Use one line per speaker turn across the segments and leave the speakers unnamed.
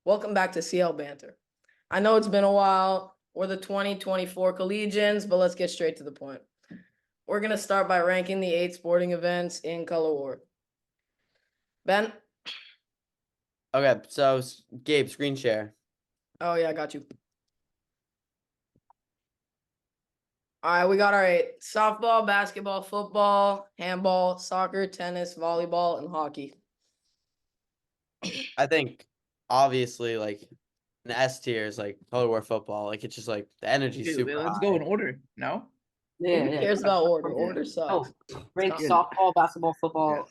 Welcome back to CL Banter. I know it's been a while. We're the 2024 Collegians, but let's get straight to the point. We're going to start by ranking the 8 sporting events in color order. Ben?
Okay, so Gabe, screen share.
Oh, yeah, I got you. All right, we got our 8. Softball, basketball, football, handball, soccer, tennis, volleyball, and hockey.
I think, obviously, like, an S tier is, like, color war football. Like, it's just, like, the energy's
Dude,
super
let's
high.
go in order. No?
Who cares about order? Order sucks.
Rank
It's
softball, basketball, football.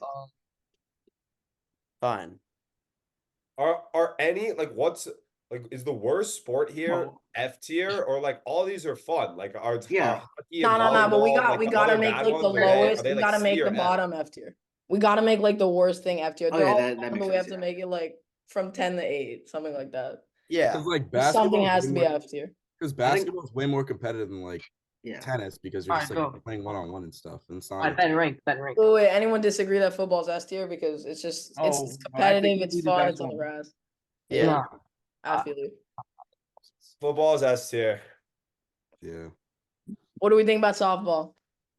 Fine.
Are any what's is the worst sport here F tier, or like all these are fun? Like are hockey and
No, but we
volleyball,
gotta
other
make
bad
like the
ones,
lowest.
they
We gotta
C
make
or
the
F?
bottom F tier. We gotta make like the worst thing F tier.
Oh,
They're
yeah,
all
that
fun,
makes
but we have
sense,
to
yeah.
make it like from 10 to 8, something like that.
Yeah.
Because like
Something
basketball
has to be F tier.
Because basketball is way more competitive than like
Yeah.
tennis because you're just
Alright,
like playing one-on-one and stuff. And it's not.
Alright, Ben rank.
Wait, anyone disagree that football's S tier? Because it's just it's competitive, it's fun, it's on the grass.
Yeah.
No.
I feel you.
Football is S tier.
Yeah.
What do we think about softball?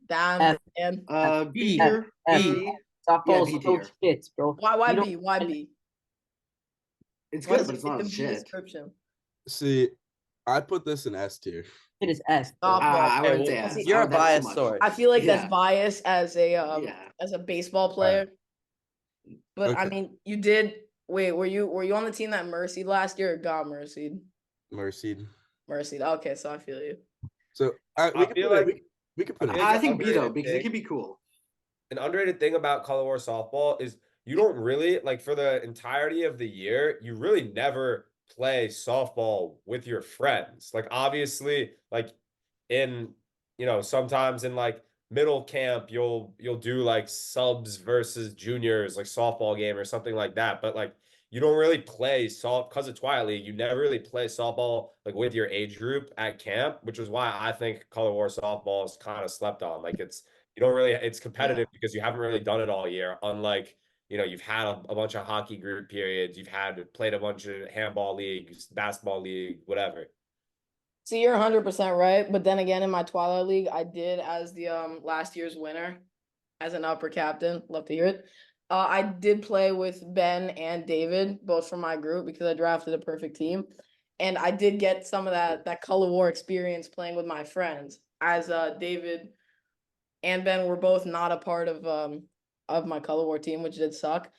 Damn,
F.
and
B.
F.
Softball's
B
so
tier.
shit, bro.
why
You
B? Why B?
It's
What
good,
does
but
it
it's
fit
not
the B
shit.
description?
See, I put this in S tier.
It is S.
Softball.
I
Okay,
wouldn't say
well,
S.
you're a
That's too
biased
much.
source.
I feel like that's
Yeah.
biased as a
Yeah.
as a baseball player. But I
Okay.
mean, you did wait, were you on the team that mercied last year or got mercied?
Mercied.
Mercied. Okay, so I feel you.
So we could
feel
put
like-
it, we could put it.
I think B though,
underrated
because it
thing.
could be cool.
An underrated thing about color war softball is you don't really like for the entirety of the year, you really never play softball with your friends. Like obviously, like in sometimes in like middle camp, you'll do like subs versus juniors, like softball game or something like that. But like you don't really play because of Twilight League, you never really play softball like with your age group at camp, which is why I think color war softball is kind of slept on. Like it's competitive because you haven't really done it all year. Unlike, you've had a bunch of hockey group periods, played a bunch of handball leagues, basketball league, whatever.
See, you're 100% right. But then again, in my Twilight League, I did as the last year's winner, as an upper captain. Love to hear it. I did play with Ben and David, both from my group, because I drafted a perfect team. And I did get some of that color war experience playing with my friends, as David and Ben were both not a part of my color war team, which did suck.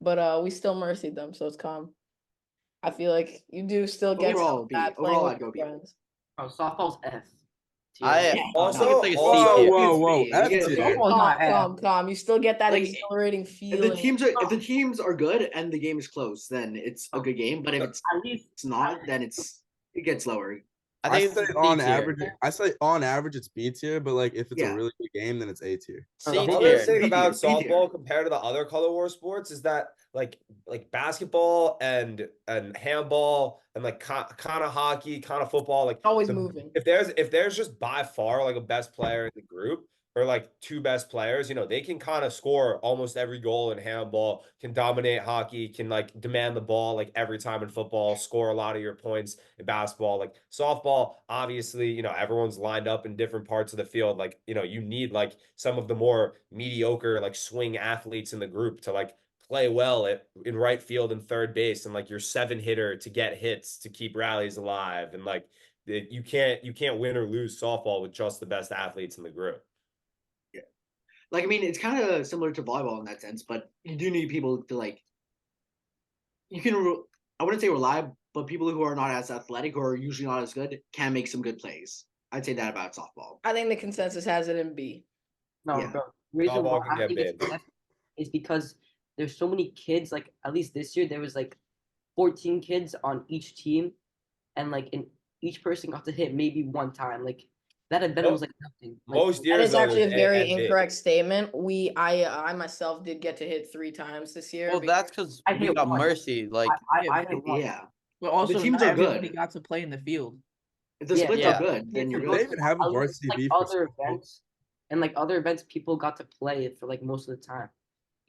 But we still mercied them, so it's calm. I feel like you do still get
Overall,
some of
B.
that playing
Overall,
with
I'd go
your
B.
friends.
Oh, softball's F.
Also,
it's like a C
also-
tier.
Whoa, F
It's
tier.
softball's not F.
Calm. You still get that
Like,
exhilarating
If
feeling.
the teams are good and the game is close, then it's a good game. But if it's not, then it gets lower.
I think
say
it's
on
C tier.
average. I say on average it's B tier, but like if it's
Yeah.
a really good game, then it's A tier.
C
The whole
Other
tier.
thing
B
about
tier, B tier.
softball compared to the other color war sports is that like basketball and handball and like kind of hockey, kind of football, like
Always moving.
If there's just by far like a best player in the group or like two best players, they can kind of score almost every goal in handball, can dominate hockey, can like demand the ball like every time in football, score a lot of your points in basketball. Like softball, obviously, everyone's lined up in different parts of the field. Like, you need like some of the more mediocre like swing athletes in the group to like play well in right field and third base and like your 7-hitter to get hits to keep rallies alive. And like you can't win or lose softball with just the best athletes in the group.
Yeah. Like, I mean, it's kind of similar to volleyball in that sense, but you do need people to like, I wouldn't say rely, but people who are not as athletic or are usually not as good can make some good plays. I'd say that about softball.
I think the consensus has it in B.
No, bro.
Softball
Reason why
can
I
get
think it's
big.
F is because there's so many kids. Like, at least this year, there was like 14 kids on each team, and like each person got to hit maybe one time. Like that event was like nothing. Like,
Most years
That is
though,
actually a
there's
very
and B.
incorrect statement. I myself did get to hit 3 times this year.
Well, that's because
I
we
hit
got
one.
mercy. Like,
I hit one.
But also,
The teams
not
are
everybody
good.
got to play in the field.
If the
Yeah,
splits
yeah.
are good, then you're
They
good.
even have a
At least,
varsity
like
B for
other
softball.
events, and like other events, people got to play it for like most of the time.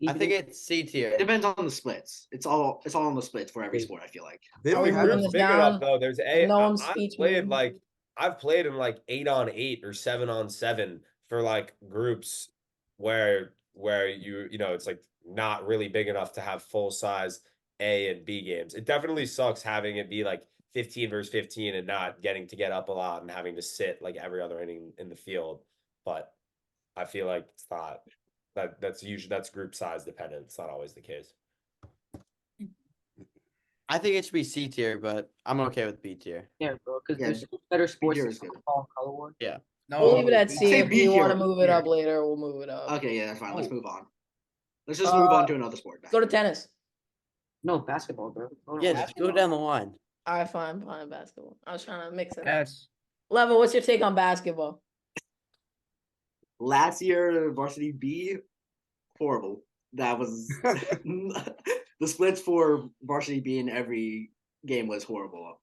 I think it's C
It
tier.
depends on the splits. It's all on the splits for every
Wait.
sport, I feel like.
They
Are
don't
we
have
moving
Group's
this
big enough
down?
though. There's
No one's
I've
speech
played
made.
like I've played in like 8-on-8 or 7-on-7 for like groups where you know it's like not really big enough to have full size A and B games. It definitely sucks having it be like 15 versus 15 and not getting to get up a lot and having to sit like every other inning in the field. But I feel like it's not that's usually that's group size dependent. It's not always the case.
I think it should be C tier, but I'm okay with B tier.
Yeah, bro, because
Yeah,
there's so much better sports
tier
than
is good.
football and color war.
No,
We'll leave it at
B
C.
Say
If
B
you want to
here,
move it up
here.
later, we'll move it up.
Okay, yeah, that's fine. Let's
Oh.
move on. Let's just move
Uh,
on to another sport.
Go to tennis.
No, basketball, bro. Hold on.
Yeah, just go down the line.
All right, fine, basketball. I was trying to mix it up.
S.
Level, what's your take on basketball?
Last year, varsity B, horrible. That was the splits for varsity B in every game was horrible.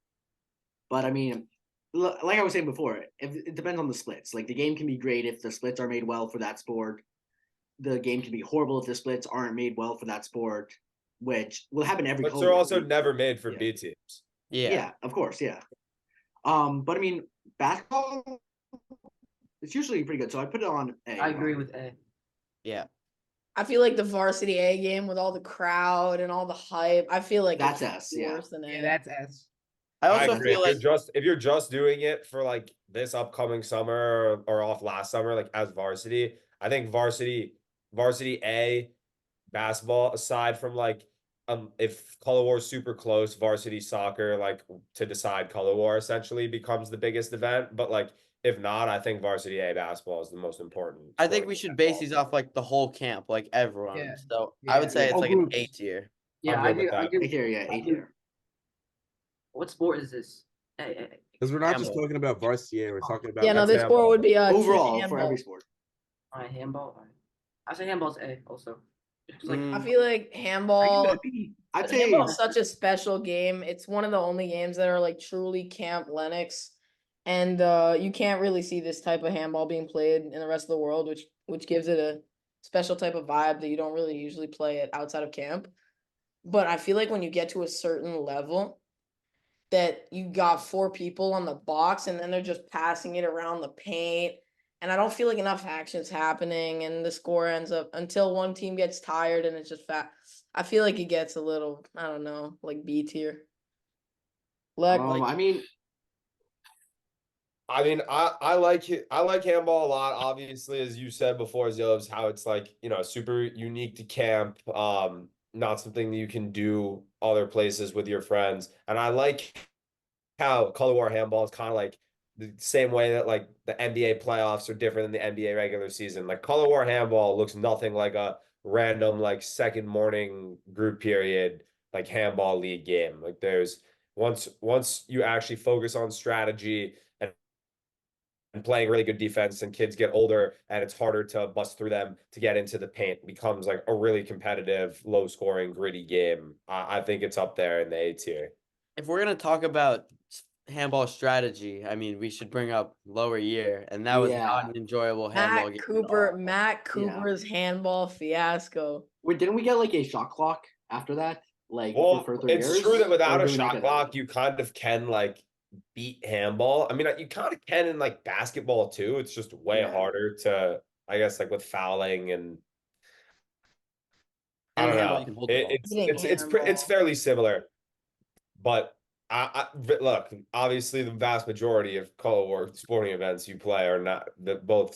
But I mean, like I was saying before, it depends on the splits. Like the game can be great if the splits are made well for that sport. The game can be horrible if the splits aren't made well for that sport, which will happen every.
But
color
they're
war
also
league.
never made for
Yeah.
B teams.
Yeah, of course, yeah. But I mean, basketball, it's usually pretty good. So I put it on A.
I agree with A.
Yeah.
I feel like the varsity A game with all the crowd and all the hype. I feel like
That's
it's
S, yeah.
worse than A.
Yeah, that's S.
I also
agree.
feel like
If you're just doing it for like this upcoming summer or off last summer, like as varsity, I think varsity A basketball, aside from like if color war is super close, varsity soccer like to decide color war essentially becomes the biggest event. But like if not, I think varsity A basketball is the most important.
I think
sport
we
in
should
basketball.
base these off like the whole camp, like everyone.
Yeah.
So I would
Yeah.
say it's
All
like an
groups.
A tier.
Yeah,
I'm
I
good with
agree. I
that.
agree.
A tier, yeah, A tier.
What sport is this? A.
Because we're not just
Handball.
talking about varsity A, we're talking about
Yeah, no,
That's
this sport
handball.
would be
Overall, for
handball.
every sport.
All right, handball. All right. I say handball's A also. Just 'cause, like,
Mm.
I feel like
I can
handball.
go to B.
I'd say
Handball is such a special game. It's one of the only games that are like truly Camp Lenox, and you can't really see this type of handball being played in the rest of the world, which gives it a special type of vibe that you don't really usually play it outside of camp. But I feel like when you get to a certain level, that you got 4 people on the box, and then they're just passing it around the paint. And I don't feel like enough action's happening, and the score ends up until one team gets tired, and it's just fat. I feel like it gets a little, I don't know, like B tier. Like,
I mean,
I like it. I like handball a lot. Obviously, as you said before, Zills, how it's like, you know, super unique to camp. Not something that you can do other places with your friends. And I like how color war handball is kind of like the same way that like the NBA playoffs are different than the NBA regular season. Like color war handball looks nothing like a random like second morning group period like handball league game. Like there's once you actually focus on strategy and playing really good defense and kids get older and it's harder to bust through them to get into the paint, it becomes like a really competitive, low scoring, gritty game. I think it's up there in the A tier.
If we're gonna talk about handball strategy, I mean, we should bring up lower year, and that was
Yeah.
not an enjoyable handball
Matt
game. at
Cooper,
all.
Matt Cooper's handball fiasco.
wait, didn't we get like a shot clock after that? Like
Well,
for further
it's
years?
true that
Or
without a
do we not
shot
get
clock,
that?
you kind of can like beat handball. I mean, you kind of can in like basketball too. It's just way
Yeah.
harder to, I guess, like with fouling and I
And
don't
handball,
know.
you can hold the ball.
It's fairly similar, but look. Obviously, the vast majority of color war sporting events you play are not that both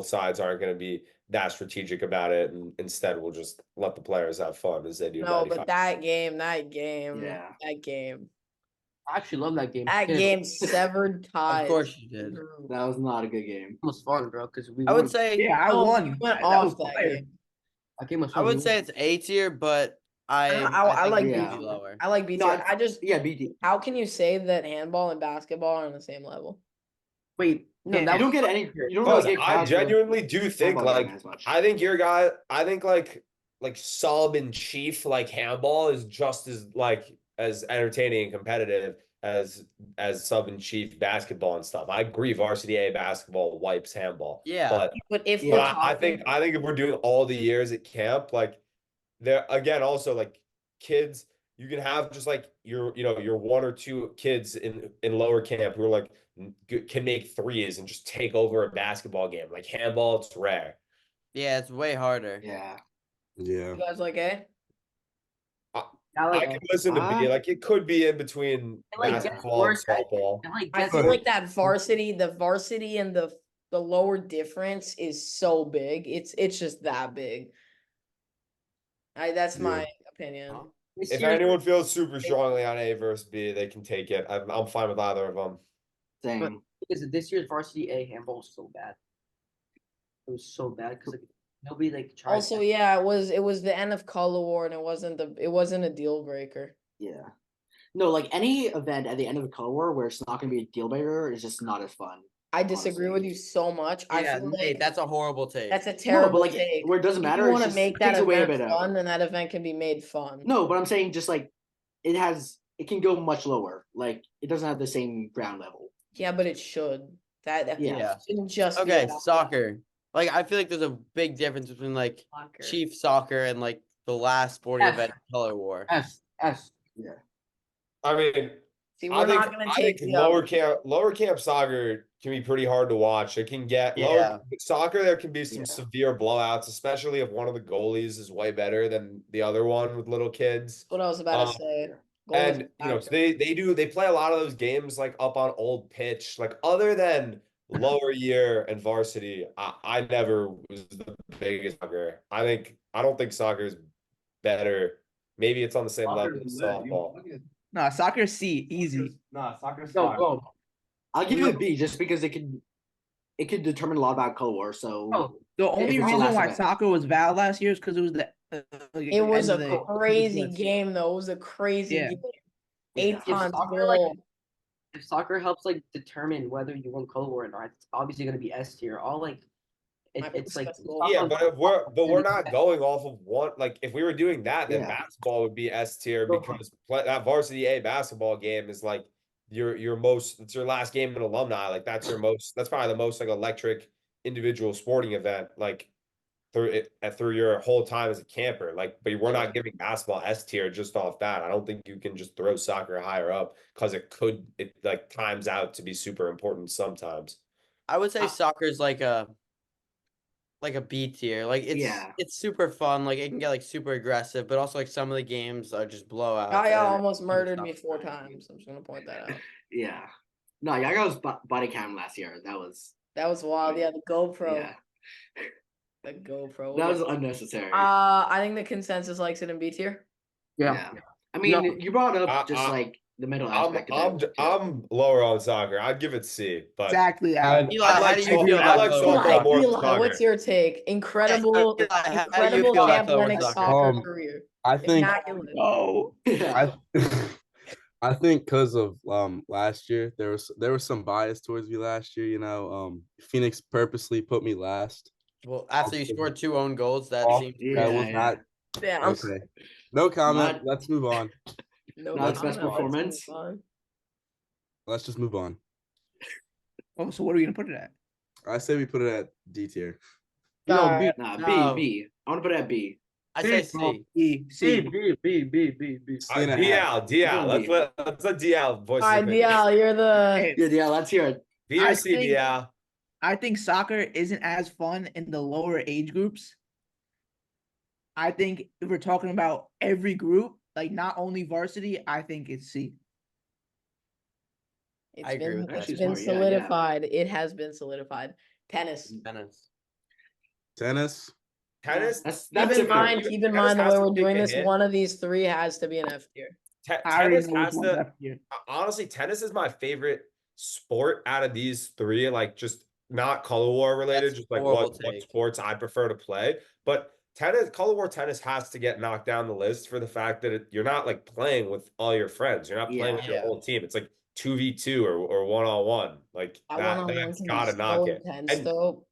sides aren't going to be that strategic about it, and instead we'll just let the players have fun as they do.
No,
95.
but that game,
Yeah.
I actually love that game.
that
Yeah,
game severed ties.
Of course you did.
That was not a good game.
it was fun, bro. Because we
I would
won.
say
Yeah, I
No,
won.
you went
That
off
was
that
fire.
game.
That game was
I
fun.
would
We
say
won.
it's A tier, but I
I
think
like
it
B
could be
tier.
lower.
I like B
No,
tier. I just
Yeah, BT.
how can you say that handball and basketball are on the same level?
Wait, no,
Yeah.
that
You don't
was
get any. You don't
Because
really get
I
crowds for
genuinely do think
handball game
like
as much.
I think like sub and chief like handball is just as like as entertaining and competitive as sub and chief basketball and stuff. I agree, varsity A basketball wipes handball.
Yeah.
But
if
Yeah.
we're
I think if we're doing all the years at camp, like there again, also like kids, you can have just like your one or two kids in lower camp who are like can make threes and just take over a basketball game. Like handball, it's rare.
Yeah, it's way harder.
Yeah.
Yeah.
you guys like A?
I
I
like
can listen to B. Like it could be in between
It, like, gets
basketball and
worse.
softball.
it, like
I
gets
feel
worse.
like the varsity and the lower difference is so big. It's just that big. That's
Yeah.
my opinion.
This
If
year's-
anyone feels super strongly on A versus B, they can take it. I'm fine with either of them.
Same.
because this year's varsity A handball was so bad. It was so bad because like nobody like tried.
Also, yeah, it was the end of color war and it wasn't a deal breaker.
Yeah. No, like any event at the end of the color war where it's not gonna be a deal breaker is just not as fun.
I disagree with
Honestly.
you so much. I
Yeah,
feel
Nate,
like
that's a horrible take.
that's a
No,
terrible
but like
take.
where it doesn't
If
matter,
you
it's
want to
just
make that
takes away a
event
bit of
fun, then that event can be made fun.
No, but I'm saying just like it can go much lower. Like it doesn't have the same ground level.
Yeah, but it should. That
Yeah.
shouldn't just be
Okay,
about
soccer. Like I feel like there's a big difference between like
soccer.
chief soccer and like the last sporting
F.
event, color war.
S.
I mean,
See,
I
we're
think
not gonna take the
lower camp soccer can be pretty hard to watch. It can get
Yeah.
lower soccer. There can be some
Yeah.
severe blowouts, especially if one of the goalies is way better than the other one with little kids.
what I was about to say. Goalies
And
are
they play a lot of those games like up on old pitch. Like other than lower year and varsity, I never was the biggest soccer. I don't think soccer is better. Maybe it's on the same level as softball.
Nah, soccer C, easy.
Nah, soccer's
Go
fine.
go.
I'll give it a B just because it could determine a lot about color war. So
Oh,
The
If
only
it's the
reason
last
why
event.
soccer was valid last year is because it was the.
It was
end
a
of the-
crazy game, though. It was a crazy
Yeah.
game.
Yeah.
Eight
If
times
soccer, like,
goal.
if soccer helps like determine whether you won color war or not, it's obviously gonna be S tier. All like it's like
Basketball.
Yeah, but we're not
Yeah.
going off of one. Like if we were doing that, then
Yeah.
basketball would be S tier
Go
because that varsity A basketball game is like it's your last game in alumni. Like that's probably the most like electric individual sporting event like through your whole time as a camper. Like, but we're not giving basketball S tier just off that. I don't think you can just throw soccer higher up because it like times out to be super important sometimes.
I would say soccer is like a B tier. Like
Yeah.
it's super fun. Like it can get like super aggressive, but also like some of the games are just blowouts.
Kaya
and
almost
it's
murdered me
not
4
fun.
times. I'm just gonna point that out.
yeah. No, Yaga was body cam last year. That was
That was wild. Yeah, the GoPro.
yeah.
The GoPro.
That was unnecessary.
I think the consensus likes it in B tier.
yeah.
I mean,
No.
you brought up just
I-
like the mental aspect of it. too.
I'm lower on soccer. I'd give it C, but
Exactly.
And-
Eli,
I
how
like
do you
softball-
feel
I
about
like
color
softball
war?
more than
Eli, what's
soccer.
your take? Incredible,
Eli, how do you
incredible
feel about
Camp
color
Lenox
soccer?
soccer career.
I think
Immaculate.
Oh,
Yeah.
I think because of last year there was some bias towards me last year. Phoenix purposely put me last.
Well, after you scored 2 own goals, that
Oh,
seems
Yeah,
that was
yeah.
not
Yeah,
okay. No comment.
Not-
Let's move on.
no
Not its
comment.
best
Let's
performance.
move on.
Let's just move on.
oh, so what are we gonna put it at?
I say we put it at D tier.
No, B.
Nah,
No.
B. I want to put it at B.
I say
Oh,
C.
E, C.
B.
C and a half.
DL.
Let's
Let's let DL voice
All
his
right,
opinion.
DL, you're the.
Yeah, let's hear it.
B or
I
C,
think-
DL.
I think soccer isn't as fun in the lower age groups. I think if we're talking about every group, like not only varsity, I think it's C.
I agree with that.
It's
Actually,
been
smart, yeah, yeah.
solidified. It has been solidified. Tennis.
Tennis.
Tennis.
Tennis.
That's
Keep in
different.
mind, keep in
Tennis
mind the
has
way
to
we're
take
doing
a
this.
hit.
One of these 3 has to be an F tier.
I already
Tennis
know which
has
one's
to.
left here.
Honestly, tennis is my favorite sport out of these 3. Like, just not color war related,
That's
just like
horrible
what
take.
sports I prefer to play. But color war tennis has to get knocked down the list for the fact that you're not like playing with all your friends. You're not playing with your
Yeah.
whole team. It's like 2v2 or 1-on-1. Like
That
that,
one-on-one
that's
can be
gotta
so
knock it.
intense,
And
though.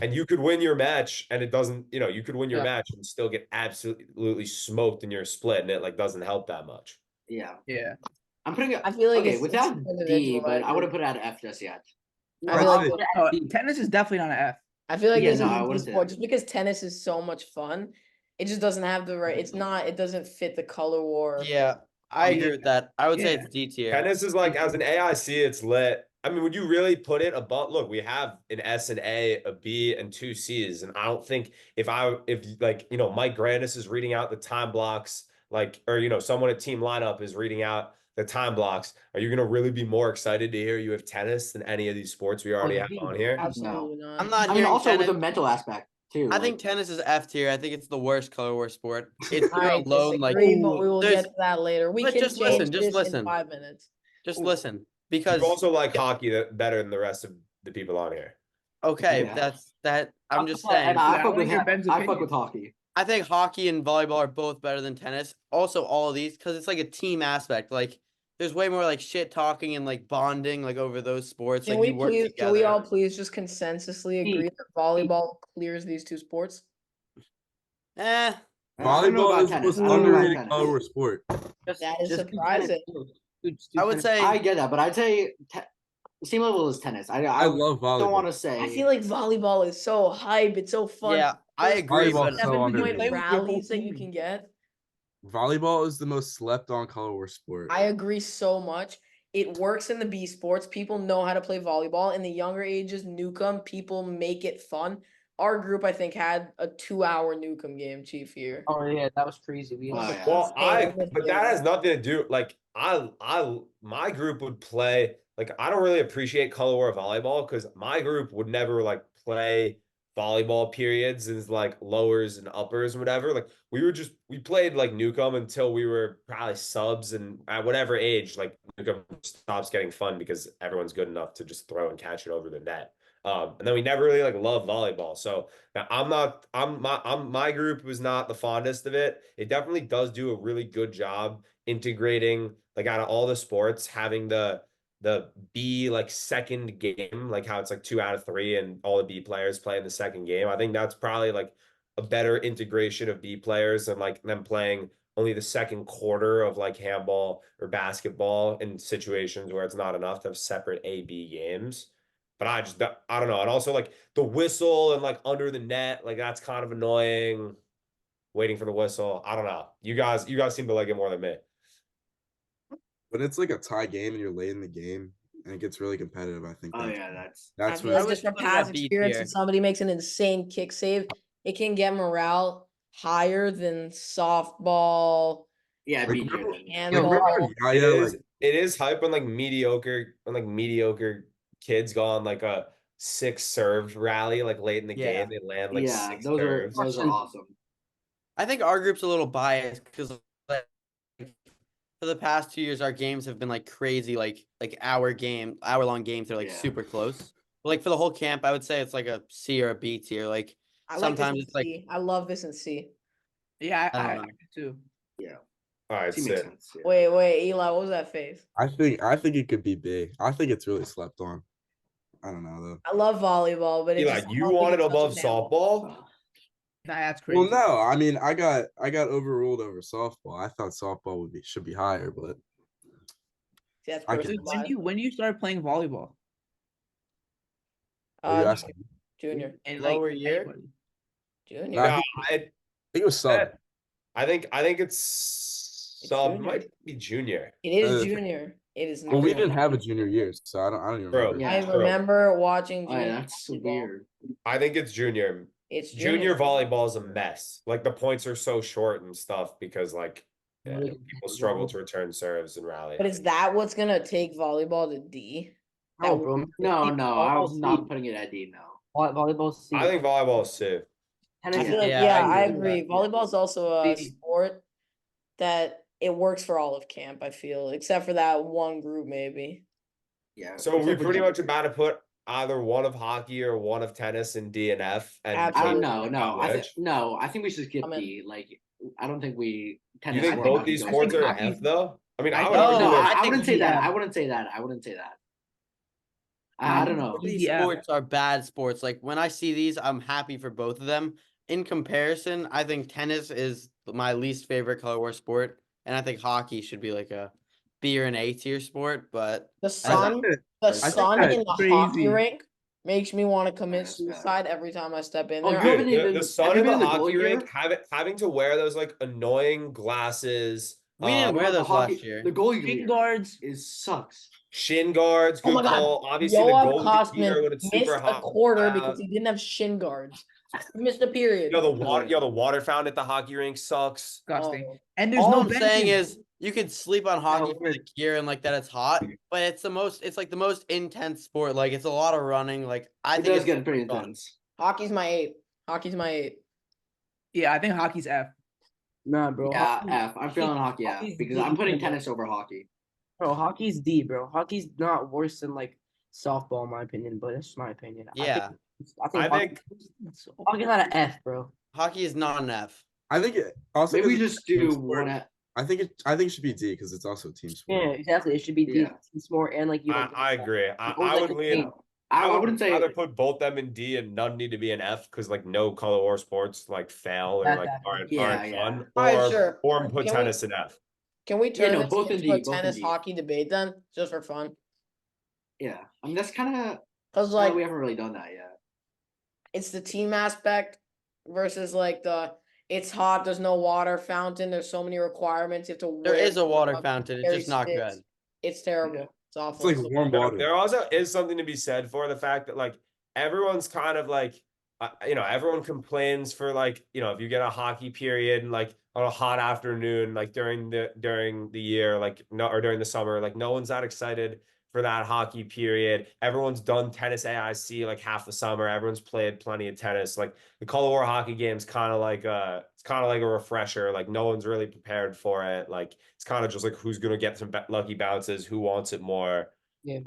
and you could win your match and it doesn't, you could win your
Yeah.
match and still get absolutely smoked in your split and it like doesn't help that much.
Yeah.
Yeah.
I'm putting it.
I feel like
okay
it's
without
too
D,
individual,
but I
agree.
wouldn't put it at F just yet.
I feel like
Right.
Oh, tennis is definitely not an F.
I feel like
Yeah,
this
no,
is
I
a
wouldn't say
sport
that.
just because tennis is so much fun. It just doesn't have the right. It's not. It doesn't fit the color war.
Yeah, I
Yeah.
agree with that. I would say
Yeah.
it's D tier.
Tennis is like as an AIC, it's lit. I mean, would you really put it above? Look, we have an S and A, B, and two C's, and I don't think if like Mike Grandis is reading out the time blocks, like or someone at Team Lineup is reading out the time blocks, are you gonna really be more excited to hear you have tennis than any of these sports we already have on here?
Absolutely not.
I'm not
I mean,
hearing
also
tennis.
with the mental aspect too.
I think
like,
tennis is F tier. I think it's the worst color war sport. It's
I
alone, like
disagree, but we will
there's.
get to that later. We
But
can
just
change
listen, just
this in
listen.
5 minutes.
Just
Ooh.
listen,
You
because
also like hockey better than the rest of the people on here.
okay,
Yeah.
that's that. I'm just
Okay,
saying.
I
I
fuck
wanna
with
hear Ben's
I fuck
opinion.
with hockey.
I think hockey and volleyball are both better than tennis. Also, all of these because it's like a team aspect. Like, there's way more like shit talking and like bonding like over those sports.
Can
Like
we
you work
please?
together.
Can we all please just consensusly agree that volleyball clears these two sports?
Eh,
I don't know
Volleyball
about
is the
tennis.
most
I don't know about
underrated
tennis.
color war sport.
That is
do tennis
surprising.
too. Just do
I would
tennis.
say
I get that, but I'd say same level as tennis.
I
I
love
don't want
volleyball.
to say.
I feel like volleyball is so hype. It's so fun.
yeah, I
Those
agree,
Volleyball
but
is so
7-point
underrated.
Play with your whole
rallies that you
team.
can get.
Volleyball is the most slept on color war sport.
I agree so much. It works in the B sports. People know how to play volleyball. In the younger ages, Newcomb, people make it fun. Our group, I think, had a 2-hour Newcomb game, Chief, here.
Oh yeah, that was crazy. We
Oh,
had
yeah.
Well,
Insane.
but that has nothing to do. Like my group would play. Like I don't really appreciate color war volleyball because my group would never like play volleyball periods as like lowers and uppers and whatever. Like we played like Newcomb until we were probably subs, and at whatever age, like Newcomb stops getting fun because everyone's good enough to just throw and catch it over the net. And then we never really like loved volleyball. So now my group was not the fondest of it. It definitely does do a really good job integrating like out of all the sports, having the B like second game, like how it's like 2 out of 3 and all the B players play in the second game. I think that's probably like a better integration of B players than like them playing only the second quarter of like handball or basketball in situations where it's not enough to have separate A B games. But I don't know. And also like the whistle and like under the net, like that's kind of annoying. Waiting for the whistle. I don't know. You guys seem to like it more than me.
But it's like a tie game and you're late in the game and it gets really competitive. I think
Oh yeah, that's
I
that's
feel
what
like
would
just from
put it at
past
B
experience,
tier.
when somebody makes an insane kick save, it can get morale higher than softball.
yeah.
Like,
B tier
remember-
then.
Handball.
It is hype when like mediocre kids go on like a 6 serve rally like late in the
Yeah.
game. They land like
Yeah,
6
those
serves.
are awesome.
I think our group's a little biased because like for the past 2 years, our games have been like crazy, like hour long games. They're like
Yeah.
super close. But, like for the whole camp, I would say it's like a C or a B tier. Like
I like this
sometimes
in
it's like
C. I love this in C.
Yeah,
I
I
don't know.
do too.
Yeah,
All right,
C makes
Sid.
sense. Yeah.
Wait, Eli, what was that face?
I think it could be B. I think it's really slept on. I don't know though.
I love volleyball, but it
Eli,
just I
you
don't think
want it
it touches
above
handball.
softball?
Oh,
Nah, that's crazy.
Well, no, I mean I got overruled over softball. I thought softball should be higher, but
See, that's
I
So
can-
personal
when
bias.
when you started playing volleyball
are you
Uh,
asking?
junior,
and
Lower
like
year?
anybody?
junior.
I
No,
think it was sub.
I think it's
It's
sub
junior.
might be junior.
It is
Uh,
junior. It is
Well, we
not.
didn't have a junior year, so I don't even
Bro,
remember.
Yeah.
I remember watching
oh
junior.
yeah, that's so
volleyball.
weird.
I think it's junior.
It's
Junior volleyball is a mess. Like the points are so short and stuff because like people struggle to return serves and rally.
But is that what's gonna take volleyball to D?
No,
That
bro.
would-
No,
Volleyball
I'm
C.
not putting it at D. No.
Volleyball C.
I think volleyball is C.
I
Tennis
feel like
Yeah,
yeah,
I
I
agree
agree.
with
Volleyball is also a
B.
sport that it works for all of camp. I feel, except for that one group, maybe.
Yeah.
So we
except for
pretty
D.
much about to put either one of hockey or one of tennis in D and F. And
I
Absolutely.
don't know. No,
which.
I think we should skip
I'm in.
D. Like, I don't think we.
You
Tennis
think
or
both
hockey
these
goes
sports
together.
are F though? I mean, I would
No,
argue
No,
that
I
I
think
wouldn't say
D,
that.
F.
I wouldn't say that. I wouldn't say that.
I
I don't
think
know.
Both of these
Yeah.
sports are bad sports. Like when I see these, I'm happy for both of them. In comparison, I think tennis is my least favorite color war sport, and I think hockey should be like a B or an A tier sport, but
The
I
sun,
think that-
the
I think
sun
that
in the hockey
crazy.
rink makes me want to commit
That's bad.
suicide every time I step in
Oh,
there.
you haven't
Dude,
even-
the
have
sun
you
in the
been in the
hockey
goalie
rink,
gear?
having to wear those like annoying glasses,
we didn't wear
The
those
hockey,
last year.
the goalie
Shin
gear
guards.
sucks.
shin guards.
Oh my
Good
God,
call. Obviously, the
Yoav
goalie gear
Kosman
when it's super
missed a
hot.
quarter because he didn't have shin guards. He missed a period.
The water fountain at the hockey rink sucks.
Disgusting.
Oh.
And there's
All
no
I'm saying
benches.
is you could sleep on hockey for
we're-
the gear and like that it's hot, but it's like the most intense sport. Like it's a lot of running. Like I
It
think
does
it's
get pretty
fun.
intense.
Hockey's my 8. Hockey's my 8.
Yeah, I think hockey's F.
Nah, bro.
Yeah,
hockey-
F. I'm feeling hockey F
hockey's
because
D,
I'm putting
bro.
tennis over hockey.
Bro, hockey's D, bro. Hockey's not worse than like softball, in my opinion, but that's just my opinion.
Yeah.
I think
hockey's not an F, bro.
Hockey is not an F.
I think it also
Maybe we
'cause it's
just
a team
do
sport,
one at.
I think it should be D because it's also a team
Yeah,
sport.
exactly. It should be D.
Yeah.
It's more and like you.
I agree. I
always
would
like to
lean.
think.
I wouldn't say
rather put both them in D and none need to be an F because like no color or sports like fail or
That-
like
that-
aren't
yeah.
fun.
Alright, sure.
Or put
Can we-
tennis in F.
Can we turn
no,
this
both in
into
D,
a
both in
tennis
D.
hockey debate then, just for fun?
Yeah, I mean that's kind of
Because
like
like
we haven't really done that yet.
it's the team aspect versus like the it's hot. There's no water fountain. There's so many requirements. You have to.
There
wear
is a water
up,
fountain. It's
carry
just not
sticks.
good.
It's terrible.
Yeah.
It's awful.
It's like warm water.
There also is something to be said for the fact that like everyone's kind of like everyone complains for like if you get a hockey period like on a hot afternoon like during the year like no or during the summer like no one's that excited for that hockey period. Everyone's done tennis AIC like half the summer. Everyone's played plenty of tennis. Like the Color War hockey game is kind of like it's kind of like a refresher. Like no one's really prepared for it. Like it's kind of just like who's gonna get some lucky bounces, who wants it more.
Yeah.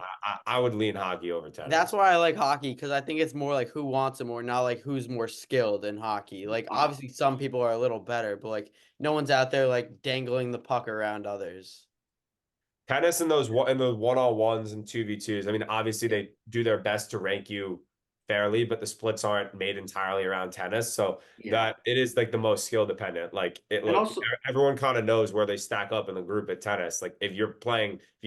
I would lean hockey over tennis.
That's why I like hockey because I think it's more like who wants it more, not like who's more skilled in hockey. Like obviously some people are a little better, but like no one's out there like dangling the puck around others.
Tennis in those one-on-ones and 2v2s. I mean, obviously they do their best to rank you fairly, but the splits aren't made entirely around tennis. So
Yeah.
that it is like the most skill dependent. Like everyone kind of knows where they stack up in the group at tennis. Like if you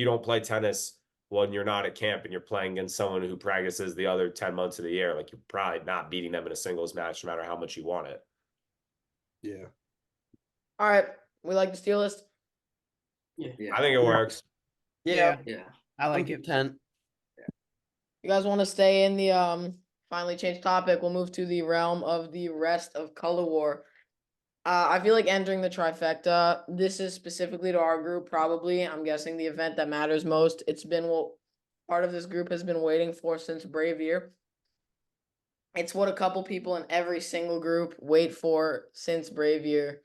don't play tennis when you're not at camp and you're playing against someone who practices the other 10 months of the year, like you're probably not beating them in a singles match no matter how much you want it.
Yeah.
All right, we like the steal list.
Yeah,
I think it works.
Yeah,
yeah.
I like
I'm
it.
content.
You guys want to stay in the finally change topic? We'll move to the realm of the rest of Color War. I feel like entering the trifecta. This is specifically to our group, probably. I'm guessing the event that matters most. It's been what part of this group has been waiting for since Brave Year. It's what a couple people in every single group wait for since Brave Year.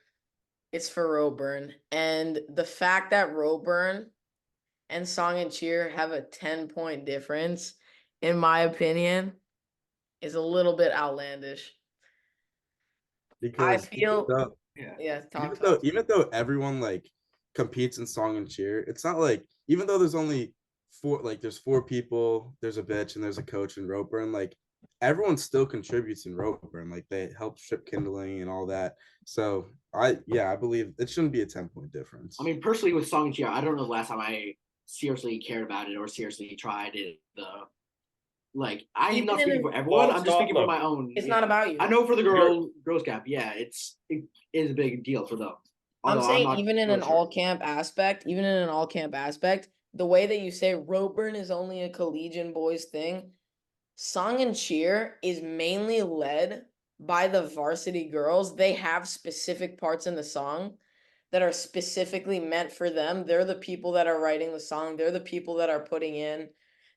It's for Roburn. And the fact that Roburn and Song and Cheer have a 10-point difference, in my opinion, is a little bit outlandish.
Because
feel-
Yeah.
even though everyone like competes in song and cheer, it's not like even though there's only there's 4 people, there's a bitch and there's a coach in Roper, and like everyone still contributes in Roper, and like they help strip kindling and all that. So I believe it shouldn't be a 10-point difference.
I mean, personally, with Song and Cheer, I don't know the last time I seriously cared about it or seriously tried it. I'm not speaking for everyone. I'm just speaking for my own.
It's not about you.
I know for the girls camp, yeah, it is a big deal for them.
I'm
Although
saying
not
even in
really
an
sure.
all camp aspect, the way that you say Roburn is only a collegian boys thing, Song and Cheer is mainly led by the varsity girls. They have specific parts in the song that are specifically meant for them. They're the people that are writing the song. They're the people that are putting in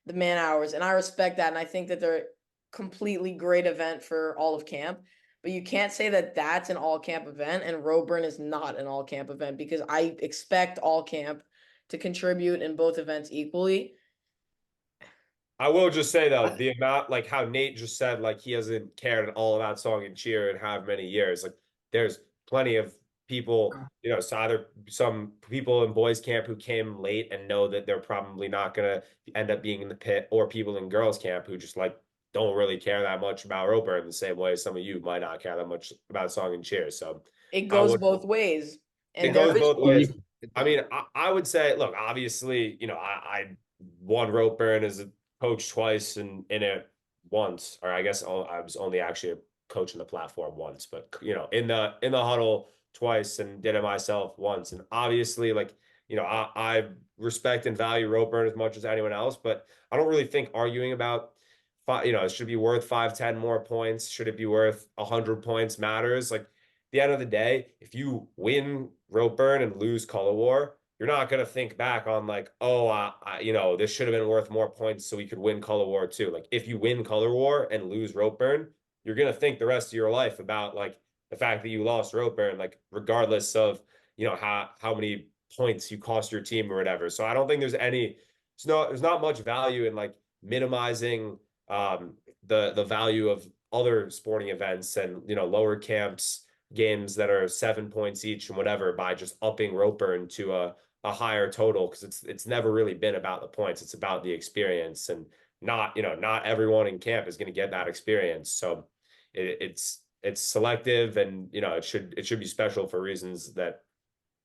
the man hours. And I respect that. And I think that they're a completely great event for all of camp. But you can't say that that's an all camp event and Roburn is not an all camp event, because I expect all camp to contribute in both events equally.
I will just say though, the amount like how Nate just said, like he hasn't cared at all about Song and Cheer in how many years. Like there's plenty of people, so either some people in boys camp who came late and know that they're probably not gonna end up being in the pit, or people in girls camp who just like don't really care that much about Roper in the same way some of you might not care that much about Song and Cheer. So
It goes both ways.
it
And
goes both ways. I mean, I would say, look, obviously, I won rope burn as a coach twice and in it once, or I guess I was only actually a coach in the platform once, but in the huddle twice and did it myself once. And obviously, like, I respect and value rope burn as much as anyone else, but I don't really think arguing about it should be worth 5, 10 more points. Should it be worth 100 points matters? Like, the end of the day, if you win rope burn and lose color war, you're not gonna think back on like, oh, this should have been worth more points so we could win color war too. Like, if you win color war and lose rope burn, you're gonna think the rest of your life about like the fact that you lost rope burn, like regardless of how many points you cost your team or whatever. So I don't think there's not much value in like minimizing the value of other sporting events and lower camps games that are 7 points each and whatever by just upping rope burn to a higher total, because it's never really been about the points. It's about the experience, and not everyone in camp is going to get that experience. So it's selective, and it should be special for reasons that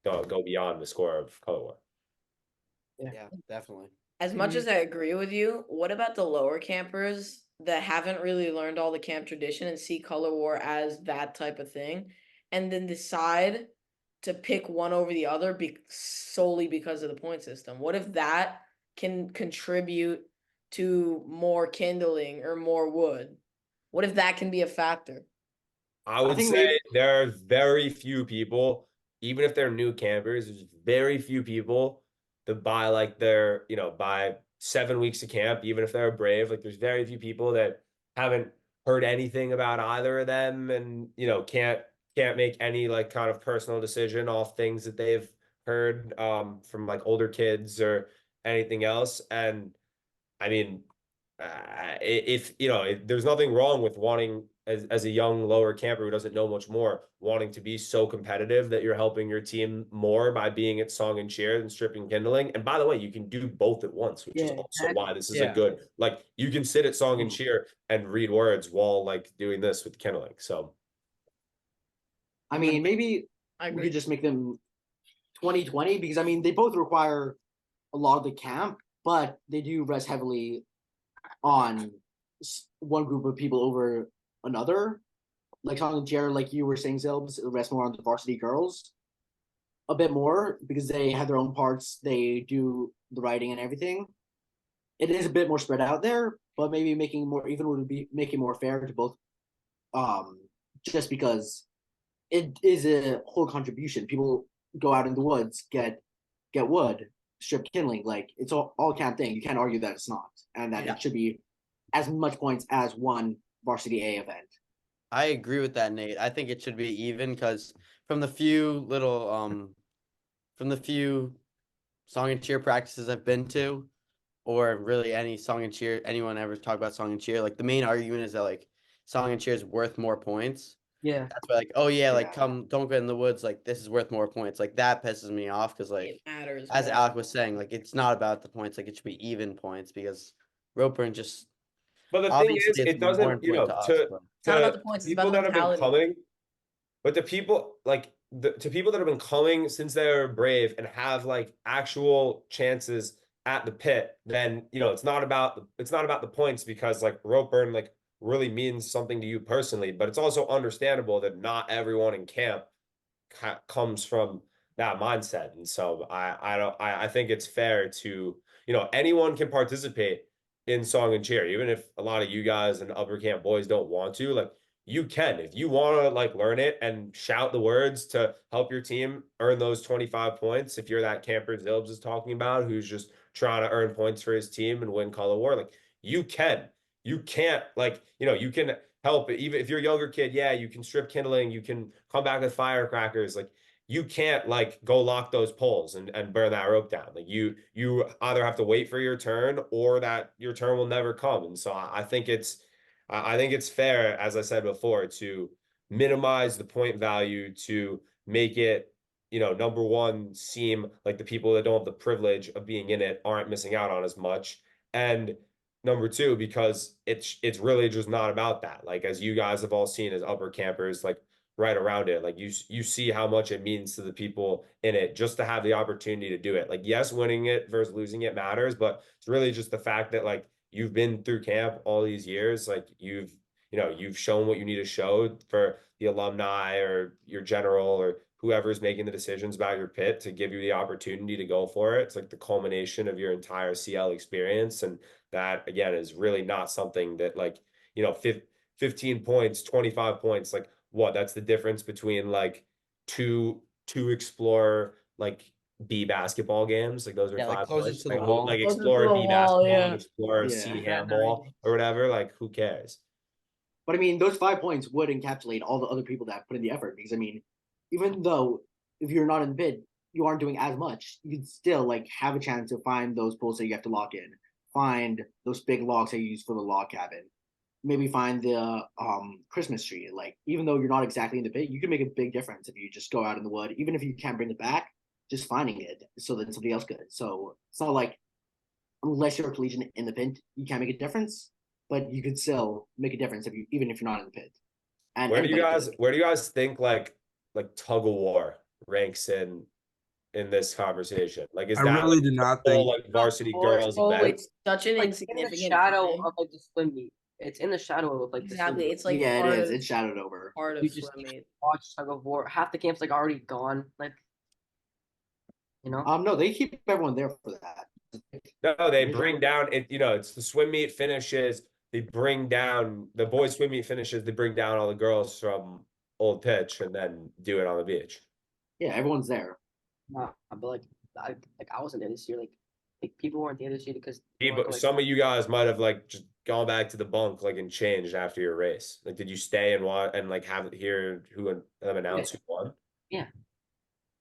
go beyond the score of color war.
Yeah, definitely.
As much as I agree with you, what about the lower campers that haven't really learned all the camp tradition and see color war as that type of thing, and then decide to pick one over the other solely because of the point system? What if that can contribute to more kindling or more wood? What if that can be a factor?
I would
think
say there are very few people, even if they're new campers, there's very few people that buy like buy 7 weeks of camp, even if they're brave. Like, there's very few people that haven't heard anything about either of them, and can't make any like kind of personal decision off things that they've heard from like older kids or anything else. And I mean, if there's nothing wrong with wanting, as a young lower camper who doesn't know much more, wanting to be so competitive that you're helping your team more by being at song and cheer and stripping kindling. And by the way, you can do both at once, which is also why this is a good, like, you can sit at song and cheer and read words while like doing this with kindling. So
I mean, maybe
I
we
agree.
could just make them 2020, because I mean they both require a lot of the camp, but they do rest heavily on one group of people over another. Like Song and Chair, like you were saying, Zilbs, rest more on the varsity girls a bit more because they have their own parts. They do the writing and everything. It is a bit more spread out there, but maybe making more even would be making more fair to both. Just because it is a whole contribution. People go out in the woods, get wood, strip kindling. Like, it's all camp thing. You can't argue that it's not, and that it should be as much points as one varsity A event.
I agree with that, Nate. I think it should be even because from the few song and cheer practices I've been to, or really any song and cheer, anyone ever talk about song and cheer, like the main argument is that like song and cheer is worth more points.
Yeah.
That's why, like, oh yeah, like come, don't get in the woods, like this is worth more points. Like that pisses me off because like
It matters.
as
more.
Alec was saying, like it's not about the points, like it should be even points because rope burn just
but the thing
obviously
is,
it's
it
more
doesn't,
important to us. But
It's not about the points, it's about
people
the
that have been
mentality.
coming, but the people like to people that have been coming since they're brave and have like actual chances at the pit, then it's not about the points, because like rope burn like really means something to you personally, but it's also understandable that not everyone in camp comes from that mindset. And so I think it's fair to, anyone can participate in song and cheer, even if a lot of you guys and upper camp boys don't want to. Like, you can, if you want to like learn it and shout the words to help your team earn those 25 points. If you're that camper Zilbs is talking about, who's just trying to earn points for his team and win color war, like, you can't, like, you can help it. Even if you're a younger kid, yeah, you can strip kindling, you can come back with firecrackers. Like, you can't like go lock those poles and burn that rope down. Like, you either have to wait for your turn or that your turn will never come. And so I think it's fair, as I said before, to minimize the point value to make it, number one, seem like the people that don't have the privilege of being in it aren't missing out on as much. And number two, because it's really just not about that. Like, as you guys have all seen as upper campers, like, right around it. Like you see how much it means to the people in it just to have the opportunity to do it. Like, yes, winning it versus losing it matters, but it's really just the fact that like you've been through camp all these years, like you've shown what you need to show for the alumni or your general or whoever's making the decisions about your pit to give you the opportunity to go for it. It's like the culmination of your entire CL experience. And that again is really not something that like, 15 points, 25 points, like what? That's the difference between like two Explorer like B basketball games. Like those are
Yeah, like
5
closest
points.
to the
Like,
wall.
like
Closest to
Explorer
the
B
wall,
basketball and
yeah.
Explorer
Yeah.
C
Exactly.
handball or whatever. Like, who cares?
But I mean, those 5 points would encapsulate all the other people that put in the effort. Because I mean, even though if you're not in the bid, you aren't doing as much, you can still like have a chance to find those pulls that you have to lock in, find those big logs that you use for the log cabin, maybe find the Christmas tree. Like, even though you're not exactly in the pit, you can make a big difference if you just go out in the wood. Even if you can't bring it back, just finding it so that somebody else could. So it's not like unless you're a collegian in the pit, you can't make a difference, but you could still make a difference if you even if you're not in the pit. And
Where do you
anybody
guys
could.
where do you guys think like tug of war ranks in this conversation? Like, is
I
that
really
like
do not
all
think.
like varsity
Or
girls
Oh,
event?
it's such an
like in the
insignificant
shadow
thing.
of like the swim meet. It's in the shadow of like the swim
Exactly.
meet.
It's like
Yeah, it
part
is.
of
It's shadowed over.
part
You
of
just
swim meet.
watch tug of war. Half the camp's like already gone. Like, you know?
No, they keep everyone there for that.
No, they bring down it, it's the swim meet finishes. They bring down the boys' swim meet finishes, they bring down all the girls from Old Pitch and then do it on the beach.
Yeah, everyone's there.
But I wasn't there this year. Like people weren't there this year because they weren't
People,
going.
some of you guys might have like just gone back to the bunk like and changed after your race. Like, did you stay and watch and like have it hear who them announce who won?
Yeah.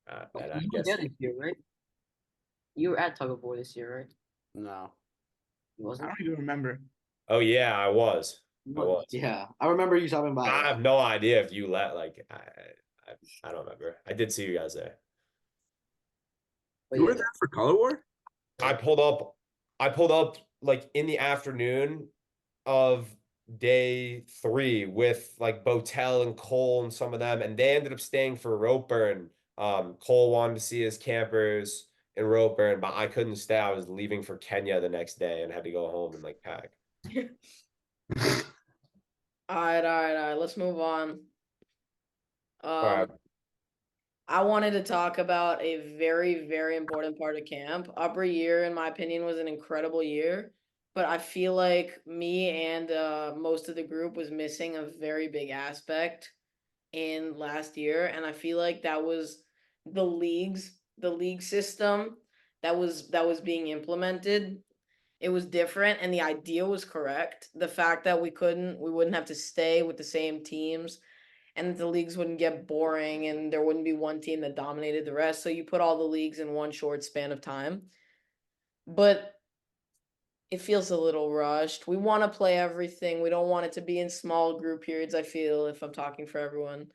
And I
You were
guess
there this year, right? You were at tug of war this year, right?
No.
You
I
wasn't.
don't even remember.
Oh yeah, I was.
You
I
wasn't.
was.
Yeah, I remember you talking about
I
it.
have no idea if you let like I don't remember. I did see you guys there.
But
You were
yeah,
there for Color War?
I pulled up like in the afternoon of day 3 with like Botel and Cole and some of them, and they ended up staying for Ropeburn. Cole wanted to see his campers in Ropeburn, but I couldn't stay. I was leaving for Kenya the next day and had to go home and like pack.
All right. Let's move on.
All right.
I wanted to talk about a very, very important part of camp. Upper year, in my opinion, was an incredible year, but I feel like me and most of the group was missing a very big aspect in last year, and I feel like that was the league system that was being implemented. It was different, and the idea was correct. The fact that we wouldn't have to stay with the same teams, and the leagues wouldn't get boring, and there wouldn't be one team that dominated the rest. So you put all the leagues in one short span of time. But it feels a little rushed. We want to play everything. We don't want it to be in small group periods, I feel, if I'm talking for everyone.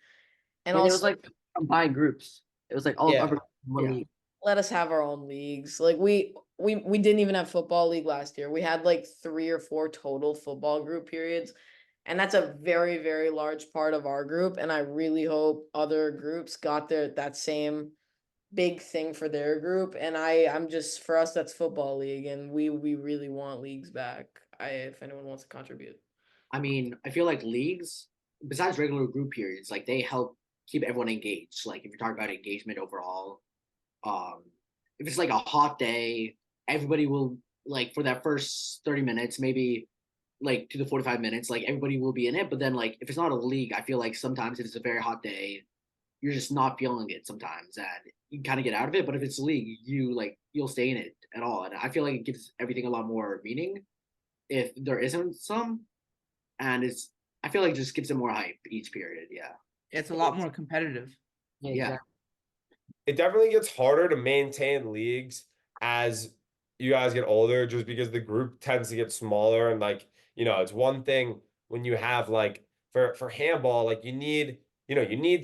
And
I mean, it was
also,
like combined groups. It was like all
Yeah.
of upper one
Yeah.
league.
let us have our own leagues. Like we didn't even have football league last year. We had like 3 or 4 total football group periods. And that's a very, very large part of our group. And I really hope other groups got that same big thing for their group. And I'm just, for us, that's football league, and we really want leagues back. If anyone wants to contribute.
I mean, I feel like leagues, besides regular group periods, like they help keep everyone engaged. Like if you're talking about engagement overall, um, if it's like a hot day, everybody will like for that first 30 minutes, maybe like to the 45 minutes, like everybody will be in it. But then like if it's not a league, I feel like sometimes if it's a very hot day, you're just not feeling it sometimes and you kind of get out of it. But if it's a league, you'll stay in it at all. And I feel like it gives everything a lot more meaning if there isn't some. And I feel like it just gives it more hype each period. Yeah.
It's a lot more competitive.
Yeah,
Yeah.
exactly.
It definitely gets harder to maintain leagues as you guys get older, just because the group tends to get smaller. And like, it's one thing when you have like for handball, like you need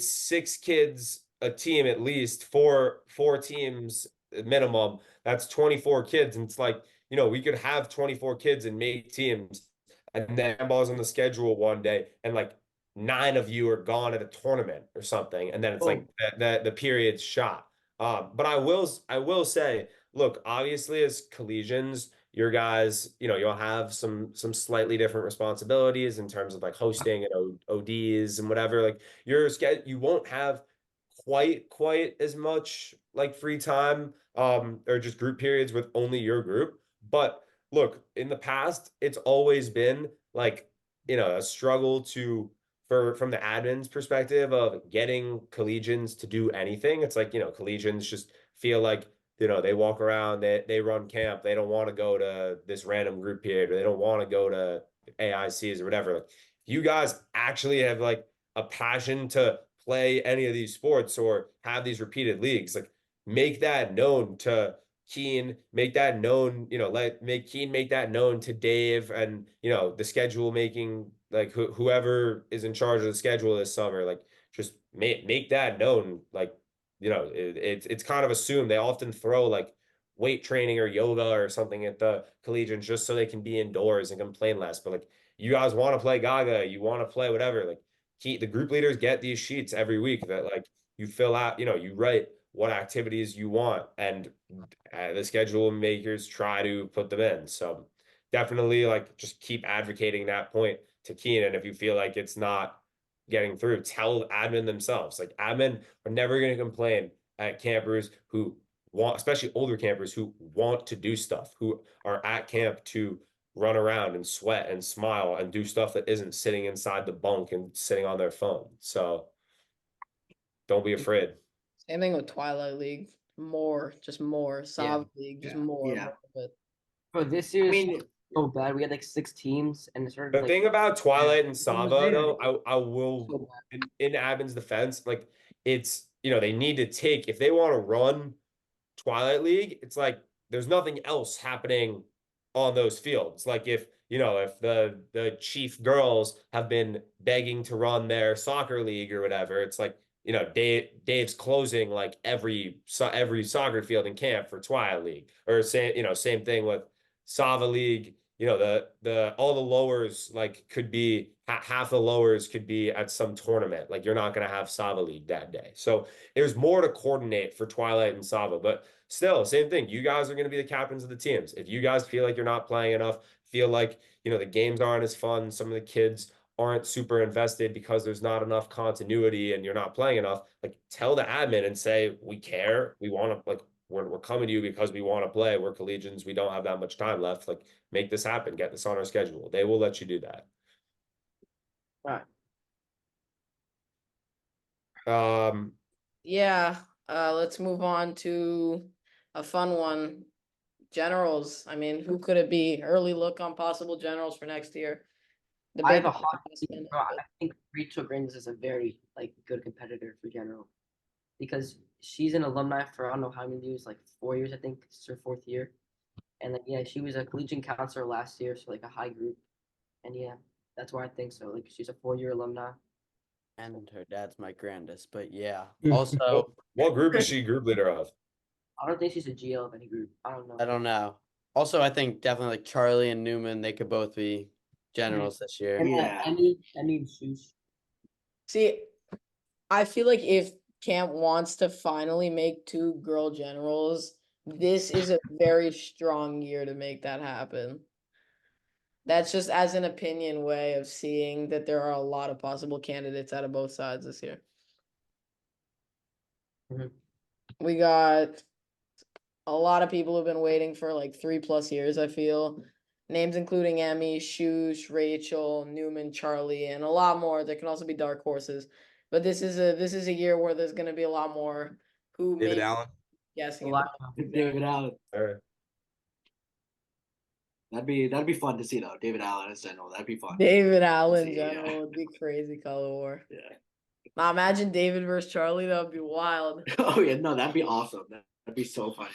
6 kids a team, at least four teams minimum. That's 24 kids. And it's like, we could have 24 kids and make teams, and then handball's on the schedule one day, and like 9 of you are gone at a tournament or something, and then it's like the period's shot. But I will say, look, obviously as collegians, your guys, you'll have some slightly different responsibilities in terms of like hosting and ODs and whatever. Like you won't have quite as much like free time or just group periods with only your group. But look, in the past, it's always been like, a struggle from the admin's perspective of getting collegians to do anything. It's like, collegians just feel like, they walk around, they run camp, they don't want to go to this random group period, or they don't want to go to AICs or whatever. Like, you guys actually have like a passion to play any of these sports or have these repeated leagues, like make that known to Keen, make that known, make Keen make that known to Dave and, the schedule making, like whoever is in charge of the schedule this summer, like just make that known. Like, it's kind of assumed they often throw like weight training or yoga or something at the collegians just so they can be indoors and complain less. But like, you guys want to play Gaga, you want to play whatever, like the group leaders get these sheets every week that like you fill out, you write what activities you want, and the schedule makers try to put them in. So definitely like just keep advocating that point to Keenan. If you feel like it's not getting through, tell admin themselves. Like, admin are never going to complain at campers who want, especially older campers who want to do stuff, who are at camp to run around and sweat and smile and do stuff that isn't sitting inside the bunk and sitting on their phone. So don't be afraid.
Same thing with Twilight League. Just more. Sav League, just more.
Yeah.
More of it.
Bro, this
I
year is
mean,
so bad. We had like 6 teams, and it started
The
like
thing about Twilight and
was
Sava,
there.
though, I will,
so bad.
in Abin's defense, like it's, they need to take, if they want to run Twilight League, it's like there's nothing else happening on those fields. Like if the chief girls have been begging to run their soccer league or whatever, it's like, Dave's closing like every soccer field in camp for Twilight League, or same thing with Sava League. The all the lowers like could be half the lowers could be at some tournament. Like, you're not going to have Sava League that day. So there's more to coordinate for Twilight and Sava, but still, same thing. You guys are going to be the captains of the teams. If you guys feel like you're not playing enough, feel like, the games aren't as fun, some of the kids aren't super invested because there's not enough continuity and you're not playing enough, like tell the admin and say, we care. We want to, like, we're coming to you because we want to play. We're collegians. We don't have that much time left. Like, make this happen. Get this on our schedule. They will let you do that.
Right.
Yeah. Let's move on to a fun one. Generals. I mean, who could it be? Early look on possible generals for next year. The
I have
big
a hot take, bro. I think Rachel Grinders is a very like good competitor for general because she's an alumni for I don't know how many years, like 4 years, I think. It's her 4th year. And like yeah, she was a collegiate counselor last year, so like a high group. And yeah, that's why I think so. Like she's a 4-year alumni.
And her dad's my grandest, but yeah. Also,
what group is she group leader of?
I don't think she's a GL of any group. I don't know.
I don't know. Also, I think definitely like Charlie and Newman, they could both be generals this year.
And
Yeah.
Emmy and Seuss.
See, I feel like if Camp wants to finally make 2 girl generals, this is a very strong year to make that happen. That's just as an opinion way of seeing that there are a lot of possible candidates out of both sides this year.
Mhm.
We got a lot of people who've been waiting for like 3+ years, I feel. Names including Emmy, Shush, Rachel, Newman, Charlie, and a lot more. There can also be dark horses. But this is a year where there's gonna be a lot more who
David
may
Allen.
guessing
A
it.
lot.
David Allen.
All right.
That'd be fun to see though. David Allen as general. That'd be fun.
David Allen
See, yeah.
general would be crazy color war.
Yeah.
Now imagine David versus Charlie, that would be wild.
Oh yeah, no, that'd be awesome. That'd be so funny.